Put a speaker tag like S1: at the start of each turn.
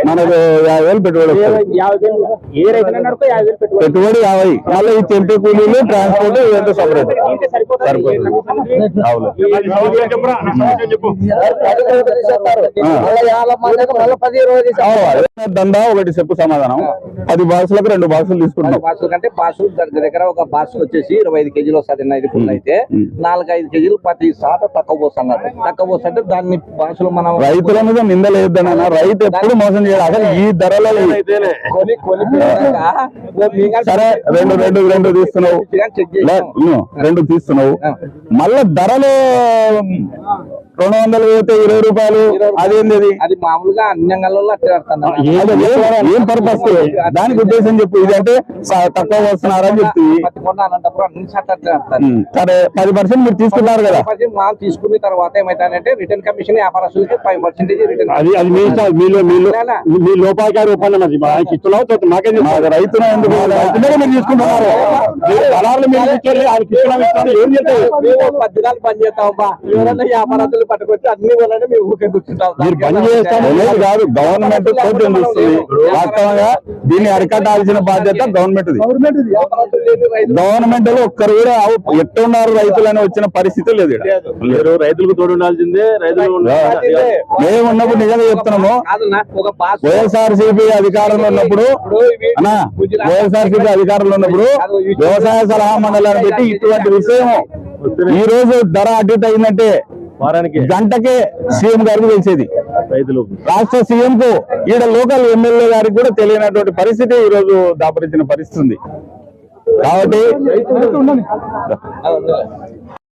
S1: మనకు 50,000 పెట్టుబడి, పెట్టుబడి 50. మళ్ళీ ఈ తెంపి కూలీలు, ట్రాన్స్పోర్ట్ ఇదంతా సపరేట్ సరిపోతుంది. దందా ఒకటి చెప్పు సమాధానం. 10 బాక్సులకు 2 బాక్సులు తీసుకుంటాం.
S2: అంటే బాక్సులు దగ్గర ఒక బాక్స్ వచ్చేసి 25 కేజీలు వస్తుంది. ఇది ఫుల్ అయితే 4-5 కేజీలు ప్రతి సాట తక్కువ పోస్తున్నారు. తక్కువ పోస్తుంటే దాన్ని బాక్సులు మనం
S1: రైతుల మీద నిందలేద్దన్న. రైతు ఎప్పుడు మోసం చేయాలి. అసలు ఈ ధరలో సరే 2 తీస్తున్నావు, 2 తీస్తున్నావు, మళ్ళా ధరలు 200 పోతే 20 రూపాయలు. అదేంది?
S2: అది మామూలుగా అన్యంగాల్లో
S1: ఏం పర్పస్? దానికి ఉద్దేశం చెప్పు. ఇది అంటే తక్కువ వస్తున్నారని చెప్పి సరే 10% మీరు తీసుకున్నారు కదా.
S2: మాల్ తీసుకున్న తర్వాత ఏమైతే రిటర్న్ కమిషన్ వ్యాపారస్తులకి 5% రిటర్న్.
S1: అది మీ లోపాయకారి ఒప్పందం. అది ఇస్తున్నావు రైతులు ఎందుకు మీరు తీసుకుంటున్నారు? ఏం చేస్తారు?
S2: 10 దినాలు పని చేస్తామబ్బా. ఎవరైనా వ్యాపారస్తులు పట్టుకొచ్చి అన్ని వల్లనే మేము ఊరికే కూర్చుంటాం.
S1: మీరు పని చేస్తాము కాదు, గవర్నమెంట్ కోర్టు ఇస్తుంది. వాస్తవంగా దీన్ని అరికట్టాల్సిన బాధ్యత గవర్నమెంట్. గవర్నమెంట్ లో ఒక్కరు కూడా ఎట్టున్నారు రైతులని వచ్చిన పరిస్థితి లేదు. రైతులకు తోడు ఉండాల్సిందే. రైతులు మేము ఉన్నప్పుడు నిజంగా చెప్తున్నాము. వైఎస్ఆర్సీపీ అధికారంలో ఉన్నప్పుడు వ్యవసాయ సలహా మండలాన్ని పెట్టి ఇటువంటి విషయం ఈ రోజు ధర అడ్డు తగినట్టే గంటకే సీఎం గారికి తెలిసేది. రైతులు రాష్ట్ర సీఎం కు ఈడ లోకల్ ఎమ్మెల్యే గారికి కూడా తెలియనటువంటి పరిస్థితి ఈ రోజు దాపరించిన పరిస్థితి ఉంది. కాబట్టి